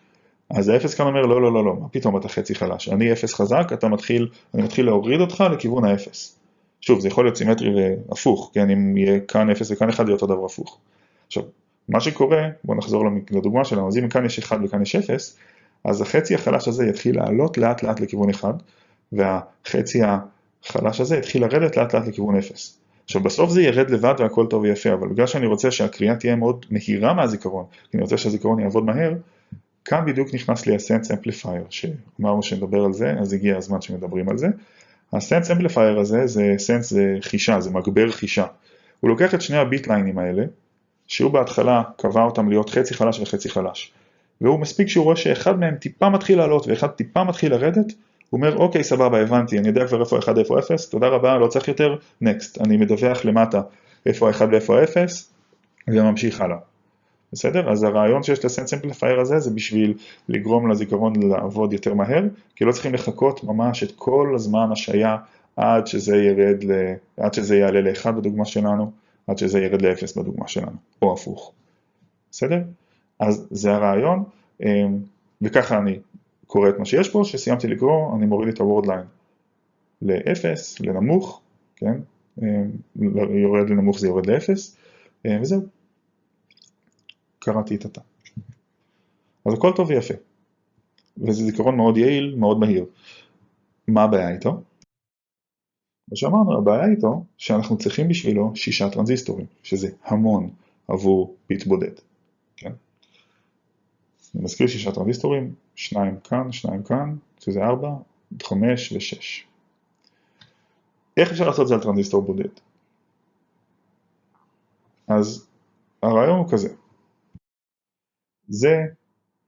אז ה-0 כאן אומר, לא, לא, לא, לא, מה פתאום אתה חצי חלש? אני 0 חזק, אני מתחיל להוריד אותך לכיוון ה-0. שוב, זה יכול להיות סימטרי והפוך, כן? אם יהיה כאן 0 וכאן 1, יהיה אותו דבר הפוך. עכשיו, מה שקורה, בואו נחזור לדוגמה שלנו, אז אם כאן יש 1 וכאן יש 0, אז החצי החלש הזה יתחיל לעלות לאט לאט לכיוון 1, והחצי החלש הזה יתחיל לרדת לאט לאט לכיוון 0. עכשיו, בסוף זה ירד לבד והכל טוב ויפה, אבל בגלל שאני רוצה שהקריאה תהיה מאוד מהירה מהזיכרון, כי אני רוצה שהזיכרון יעבוד מהר, כאן בדיוק נכנס לי ה-Sense Amplifier, שאמרנו שנדבר על זה, אז הגיע הזמן שמדברים על זה. ה-Sense Amplifier הזה, זה חישה, זה מגבר חישה. הוא לוקח את שני הביטליינים האלה, שהוא בהתחלה קבע אותם להיות חצי חלש וחצי חלש. והוא מספיק שהוא רואה שאחד מהם טיפה מתחיל לעלות ואחד טיפה מתחיל לרדת, הוא אומר, אוקיי, סבבה, הבנתי, אני יודע כבר איפה 1 ואיפה 0, תודה רבה, לא צריך יותר, next, אני מדווח למטה איפה 1 ואיפה 0, וממשיך הלאה. בסדר? אז הרעיון שיש לסנס אמפליפייר הזה, זה בשביל לגרום לזיכרון לעבוד יותר מהר, כי לא צריכים לחכות ממש את כל הזמן השהיה, עד שזה יעלה ל-1 בדוגמה שלנו, עד שזה ירד ל-0 בדוגמה שלנו, או הפוך. בסדר? אז זה הרעיון, וככה אני קורא את מה שיש פה, שסיימתי לקרוא, אני מוריד את ה-word line ל-0, לנמוך, כן? יורד לנמוך זה יורד ל-0, וזהו. קראתי את התא. אז הכל טוב ויפה. וזה זיכרון מאוד יעיל, מאוד מהיר. מה הבעיה איתו? מה שאמרנו, הבעיה איתו, שאנחנו צריכים בשבילו 6 טרנזיסטורים, שזה המון עבור ביט בודד. כן? אני מזכיר 6 טרנזיסטורים, 2 כאן, 2 כאן, שזה 4, 5 ו-6. איך אפשר לעשות את זה על טרנזיסטור בודד? אז הרעיון הוא כזה. זה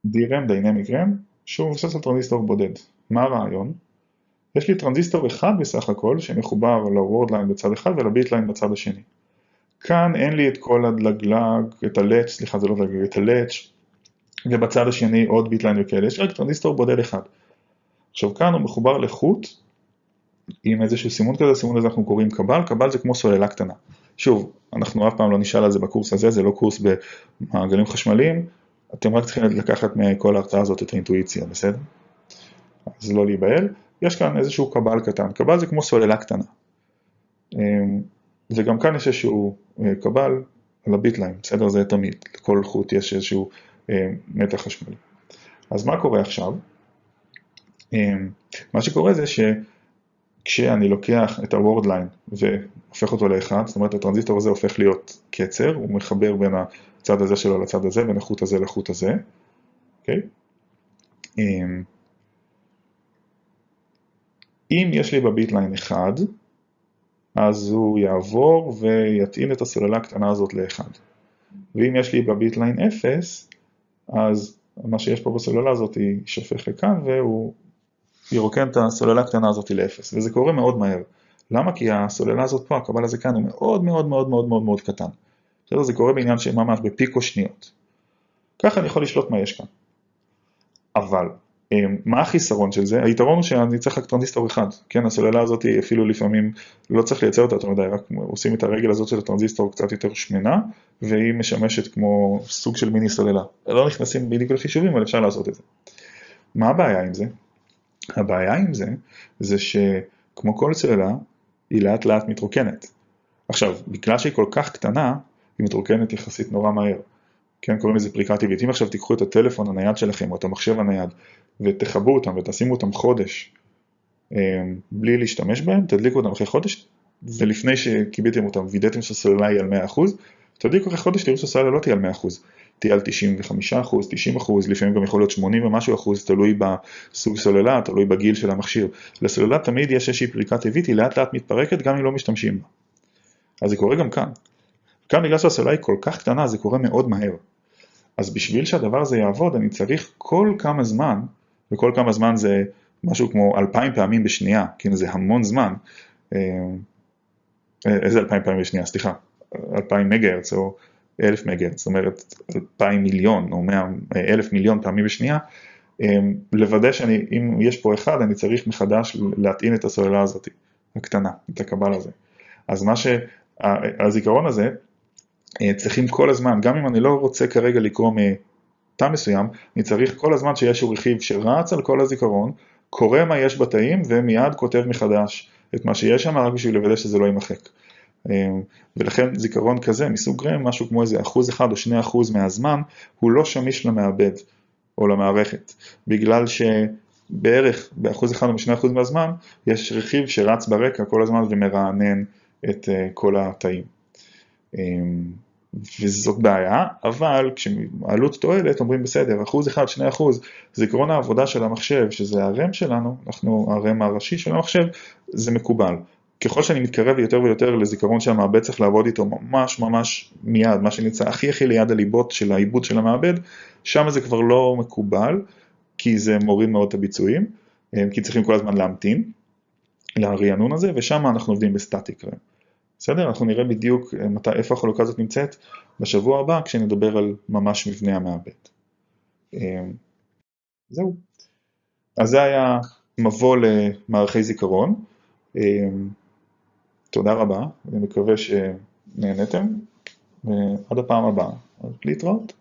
DRAM, Dynamic RAM, שהוא מבוסס על טרנזיסטור בודד. מה הרעיון? יש לי טרנזיסטור אחד בסך הכל, שמחובר ל-word line בצד אחד ול-bit line בצד השני. כאן אין לי את כל הדלגלג, את ה-latch, סליחה זה לא דלגלג, את ה-latch, ובצד השני עוד bit line וכאלה. יש רק טרנזיסטור בודד אחד. עכשיו כאן הוא מחובר לחוט, עם איזשהו סימון כזה, סימון הזה אנחנו קוראים קבל, קבל זה כמו סוללה קטנה. שוב, אנחנו אף פעם לא נשאל על זה בקורס הזה, זה לא קורס במעגלים חשמליים, אתם רק צריכים לקחת מכל ההרצאה הזאת את האינטואיציה, בסדר? אז לא להיבהל. יש כאן איזשהו קבל קטן. קבל זה כמו סוללה קטנה. וגם כאן יש איזשהו קבל על הביט ליין, בסדר? זה תמיד. לכל חוט יש איזשהו מתח חשמלי. אז מה קורה עכשיו? מה שקורה זה שכשאני לוקח את ה-word line והופך אותו לאחד, זאת אומרת הטרנזיסטור הזה הופך להיות קצר, הוא מחבר בין הצד הזה שלו לצד הזה, בין החוט הזה לחוט הזה, אוקיי? אם יש לי בביט ליין 1, אז הוא יעבור ויטעין את הסוללה הקטנה הזאת ל-1. ואם יש לי בביט ליין 0, אז מה שיש פה בסוללה הזאת יישפך לכאן, והוא ירוקן את הסוללה הקטנה הזאת ל-0. וזה קורה מאוד מהר. למה? כי הסוללה הזאת פה, הקבל הזה כאן, הוא מאוד מאוד מאוד מאוד מאוד מאוד קטן. זה קורה בעניין שממש בפיקו שניות. ככה אני יכול לשלוט מה יש כאן. אבל מה החיסרון של זה? היתרון הוא שאני צריך רק טרנזיסטור אחד, כן, הסוללה הזאת אפילו לפעמים לא צריך לייצר אותה, יותר מדי, רק עושים את הרגל הזאת של הטרנזיסטור קצת יותר שמנה, והיא משמשת כמו סוג של מיני סוללה. לא נכנסים בדיוק לחישובים, אבל אפשר לעשות את זה. מה הבעיה עם זה? הבעיה עם זה שכמו כל סוללה, היא לאט לאט מתרוקנת. עכשיו, בגלל שהיא כל כך קטנה, היא מתרוקנת יחסית נורא מהר. כן, קוראים לזה פריקה טבעית. אם עכשיו תיקחו את הטלפון הנייד שלכם, או את המחשב הנייד, ותחבו אותם ותשימו אותם חודש, בלי להשתמש בהם, תדליקו אותם אחרי חודש, ולפני שקיבלתם אותם, וידאתם שהסוללה היא על 100%, תדליקו אחרי חודש, תראו שהסוללה לא תהיה על 100%, תהיה על 95%, 90%, לפעמים גם יכול להיות 80 ומשהו אחוז, תלוי בסוג סוללה, תלוי בגיל של המכשיר. לסוללה תמיד יש איזושהי פריקה טבעית, היא לאט לאט מתפרקת, גם אם לא משתמשים בה. אז זה קורה גם כאן. כאן בגלל שהסוללה היא כל כך קטנה, זה קורה מאוד מהר. אז בשביל שהדבר הזה יעבוד, אני צריך כל כמה זמן, וכל כמה זמן זה משהו כמו 2,000 פעמים בשנייה, כן, זה המון זמן. איזה 2,000 פעמים בשנייה? סליחה, 2,000 מגהרץ או 1,000 מגהרץ, זאת אומרת 2,000 מיליון או 1,000 מיליון פעמים בשנייה, לוודא שאם יש פה אחד, אני צריך מחדש להטעין את הסוללה הזאת, הקטנה, את הקבל הזה. אז הזיכרון הזה, צריכים כל הזמן, גם אם אני לא רוצה כרגע לקרוא מתא מסוים, אני צריך כל הזמן שיש רכיב שרץ על כל הזיכרון, קורא מה יש בתאים ומיד כותב מחדש את מה שיש שם, רק בשביל לוודא שזה לא יימחק. ולכן זיכרון כזה מסוג רם, משהו כמו איזה 1% או 2% מהזמן, הוא לא שמיש למעבד או למערכת, בגלל שבערך ב1% או 2% מהזמן, יש רכיב שרץ ברקע כל הזמן ומרענן את כל התאים. וזאת בעיה, אבל כשעלות תועלת אומרים בסדר, 1%, 2%, זיכרון העבודה של המחשב, שזה הרם שלנו, הרם הראשי של המחשב, זה מקובל. ככל שאני מתקרב יותר ויותר לזיכרון שהמעבד צריך לעבוד איתו ממש ממש מיד, מה שנמצא הכי ליד הליבות של העיבוד של המעבד, שם זה כבר לא מקובל, כי זה מוריד מאוד את הביצועים, כי צריכים כל הזמן להמתין לרענון הזה, ושם אנחנו עובדים בסטטיק רם. בסדר? אנחנו נראה בדיוק איפה החלוקה הזאת נמצאת בשבוע הבא, כשנדבר על ממש מבנה המעבד. זהו. אז זה היה מבוא למערכי זיכרון. תודה רבה, אני מקווה שנהנתם, ועד הפעם הבאה. להתראות.